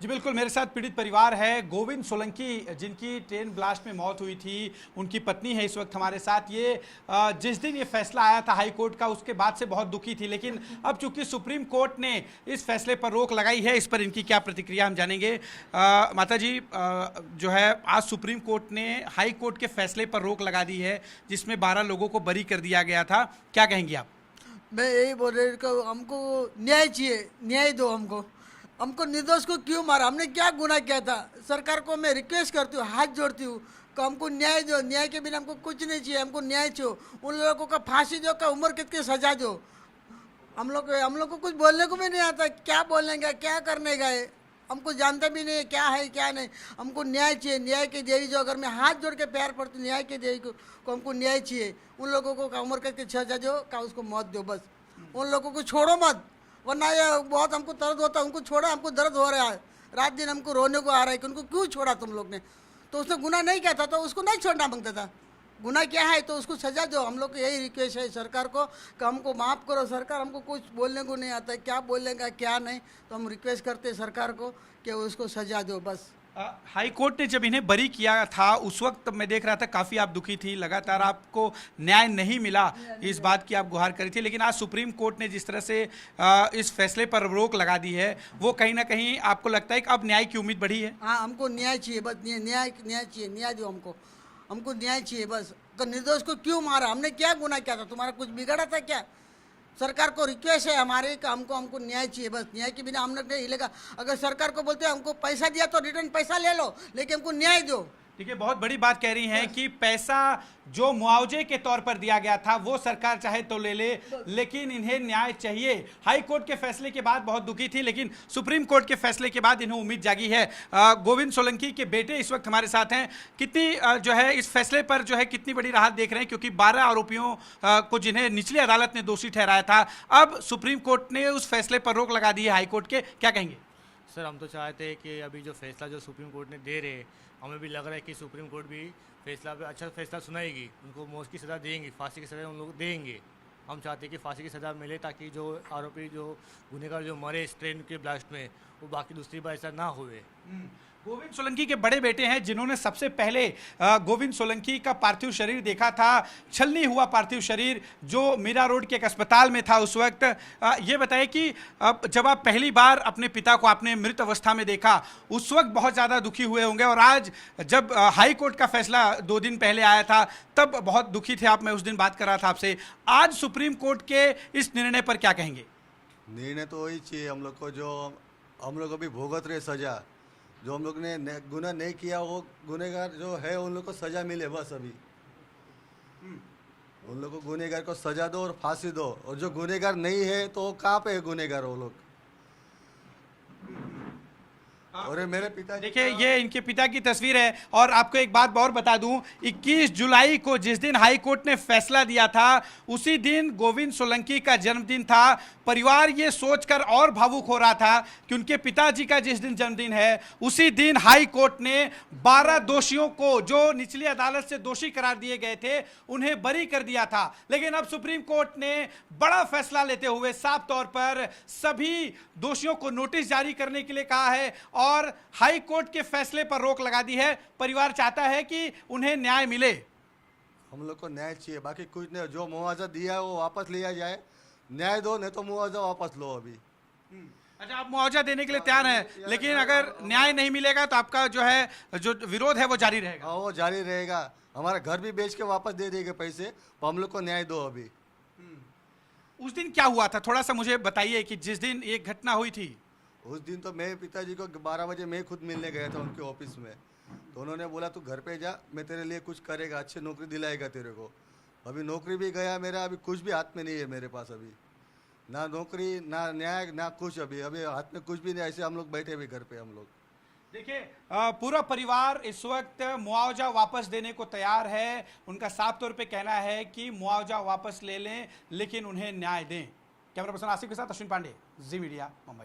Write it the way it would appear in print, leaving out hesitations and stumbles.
जी बिल्कुल, मेरे साथ पीड़ित परिवार है। गोविंद सोलंकी जिनकी ट्रेन ब्लास्ट में मौत हुई थी, उनकी पत्नी है इस वक्त हमारे साथ। ये जिस दिन ये फैसला आया था हाई कोर्ट का, उसके बाद से बहुत दुखी थी, लेकिन अब चूंकि सुप्रीम कोर्ट ने इस फैसले पर रोक लगाई है, इस पर इनकी क्या प्रतिक्रिया हम जानेंगे। माता जी, जो है आज सुप्रीम कोर्ट ने हाई कोर्ट के फैसले पर रोक लगा दी है, जिसमें 12 लोगों को बरी कर दिया गया था। क्या कहेंगी आप? मैं यही बोल रही हूँ, हमको न्याय चाहिए, न्याय दो हमको निर्दोष को क्यों मारा? हमने क्या गुनाह किया था? सरकार को मैं रिक्वेस्ट करती हूँ, हाथ जोड़ती हूँ कि हमको न्याय दो। न्याय के बिना हमको कुछ नहीं चाहिए, हमको न्याय चाहिए। उन लोगों का फांसी दो, का उम्र कैद की सजा दो। हम लोग को कुछ बोलने को भी नहीं आता, क्या बोलने का, क्या करने गए, हमको जानते भी नहीं क्या है क्या नहीं। हमको न्याय चाहिए, न्याय की देवी जो, अगर मैं हाथ जोड़ के प्यार पड़ती हूँ न्याय की देवी को हमको न्याय चाहिए। उन लोगों को का उम्र कैद की सजा दो, का उसको मौत दो, बस। उन लोगों को छोड़ो मत, वरना ये बहुत हमको दर्द होता है। उनको छोड़ा, हमको दर्द हो रहा है, रात दिन हमको रोने को आ रहा है कि उनको क्यों छोड़ा तुम लोग ने? तो उसने गुनाह नहीं किया था तो उसको नहीं छोड़ना मांगता था। गुनाह क्या है तो उसको सजा दो। हम लोग को यही रिक्वेस्ट है सरकार को कि हमको माफ़ करो। सरकार हमको कुछ बोलने को नहीं आता है, क्या बोलेगा क्या नहीं, तो हम रिक्वेस्ट करते हैं सरकार को कि उसको सजा दो, बस। हाई कोर्ट ने जब इन्हें बरी किया था, उस वक्त मैं देख रहा था काफ़ी आप दुखी थी, लगातार आपको न्याय नहीं मिला, इस बात की आप गुहार करी थी। लेकिन आज सुप्रीम कोर्ट ने जिस तरह से इस फैसले पर रोक लगा दी है, वो कहीं ना कहीं आपको लगता है कि अब न्याय की उम्मीद बढ़ी है? हाँ, हमको न्याय चाहिए, बस। न्याय न्याय चाहिए, न्याय दो हमको न्याय चाहिए, बस। तो निर्दोष को क्यों मारा? हमने क्या गुनाह किया था? तुम्हारा कुछ बिगड़ा था क्या? सरकार को रिक्वेस्ट है हमारे कि हमको न्याय चाहिए, बस। न्याय के बिना हम लोग नहीं हिलेगा। अगर सरकार को बोलते हैं हमको पैसा दिया तो रिटर्न पैसा ले लो, लेकिन हमको न्याय दो। देखिए, बहुत बड़ी बात कह रही हैं कि पैसा जो मुआवजे के तौर पर दिया गया था वो सरकार चाहे तो ले ले, लेकिन इन्हें न्याय चाहिए। हाई कोर्ट के फैसले के बाद बहुत दुखी थी, लेकिन सुप्रीम कोर्ट के फैसले के बाद इन्हें उम्मीद जागी है। गोविंद सोलंकी के बेटे इस वक्त हमारे साथ हैं। कितनी जो है इस फैसले पर जो है कितनी बड़ी राहत देख रहे हैं, क्योंकि 12 आरोपियों को जिन्हें निचली अदालत ने दोषी ठहराया था, अब सुप्रीम कोर्ट ने उस फैसले पर रोक लगा दी है हाई कोर्ट के। क्या कहेंगे? सर, हम तो चाहते हैं कि अभी जो फैसला जो सुप्रीम कोर्ट ने दे रहे, हमें भी लग रहा है कि सुप्रीम कोर्ट भी फैसला पे अच्छा फैसला सुनाएगी, उनको मौत की सज़ा देंगी, फांसी की सज़ा उन लोग देंगे। हम चाहते हैं कि फांसी की सज़ा मिले, ताकि जो आरोपी जो गुनहगार जो मरे इस ट्रेन के ब्लास्ट में, वो बाकी दूसरी बार ऐसा ना हुए। गोविंद सोलंकी के बड़े बेटे हैं, जिन्होंने सबसे पहले गोविंद सोलंकी का पार्थिव शरीर देखा था, छलनी हुआ पार्थिव शरीर जो मीरा रोड के एक अस्पताल में था उस वक्त। ये बताइए कि जब आप पहली बार अपने पिता को आपने मृत अवस्था में देखा, उस वक्त बहुत ज़्यादा दुखी हुए होंगे, और आज जब हाई कोर्ट का फैसला 2 दिन पहले आया था तब बहुत दुखी थे आप। मैं उस दिन बात कर रहा था आपसे। आज सुप्रीम कोर्ट के इस निर्णय पर क्या कहेंगे? निर्णय तो वही चाहिए हम लोग को, जो हम लोग अभी भुगत रहे सजा। जो हम लोग ने गुनाह नहीं किया, वो गुनहगार जो है उन लोग को सजा मिले, बस। अभी उन लोग को गुनहगार को सजा दो और फांसी दो, और जो गुनहगार नहीं है तो वो कहाँ पे है गुनहगार वो लोग? और मेरे पिता, देखिए, ये इनके पिता की तस्वीर है। और आपको एक बात और बता दूं, 21 जुलाई को जिस दिन हाई कोर्ट ने फैसला दिया था, उसी दिन गोविंद सोलंकी का जन्मदिन था। परिवार ये सोचकर और भावुक हो रहा था कि उनके पिताजी का जिस दिन जन्मदिन है, उसी दिन हाई कोर्ट ने 12 दोषियों को, जो निचली अदालत से दोषी करार दिए गए थे, उन्हें बरी कर दिया था। लेकिन अब सुप्रीम कोर्ट ने बड़ा फैसला लेते हुए साफ तौर पर सभी दोषियों को नोटिस जारी करने के लिए कहा है और हाई कोर्ट के फैसले पर रोक लगा दी है। परिवार चाहता है कि उन्हें न्याय मिले। हम लोग को न्याय चाहिए, बाकी कुछ नहीं। जो मुआवजा दिया है वो वापस लिया जाए, न्याय दो, नहीं तो मुआवजा वापस लो अभी। अच्छा, आप मुआवजा देने के लिए तैयार हैं, लेकिन अगर न्याय नहीं मिलेगा तो आपका जो है जो विरोध है वो जारी रहेगा? हाँ, वो जारी रहेगा। हमारा घर भी बेच के वापस दे देंगे पैसे, तो हम लोग को न्याय दो अभी। उस दिन क्या हुआ था, थोड़ा सा मुझे बताइए कि जिस दिन ये घटना हुई थी। उस दिन तो मैं पिताजी को 12 बजे मैं खुद मिलने गया था उनके ऑफिस में। तो उन्होंने बोला तू घर पे जा, मैं तेरे लिए कुछ करेगा, अच्छी नौकरी दिलाएगा तेरे को। अभी नौकरी भी गया मेरा, अभी कुछ भी हाथ में नहीं है मेरे पास। अभी ना नौकरी, ना न्याय, ना कुछ। अभी हाथ में कुछ भी नहीं, ऐसे हम लोग बैठे भी घर पे हम लोग। देखिए, पूरा परिवार इस वक्त मुआवजा वापस देने को तैयार है। उनका साफ तौर पे कहना है कि मुआवजा वापस ले लें, लेकिन उन्हें न्याय दें। कैमरा पर्सन आसिफ के साथ अश्विन पांडे, जी मीडिया, मुंबई।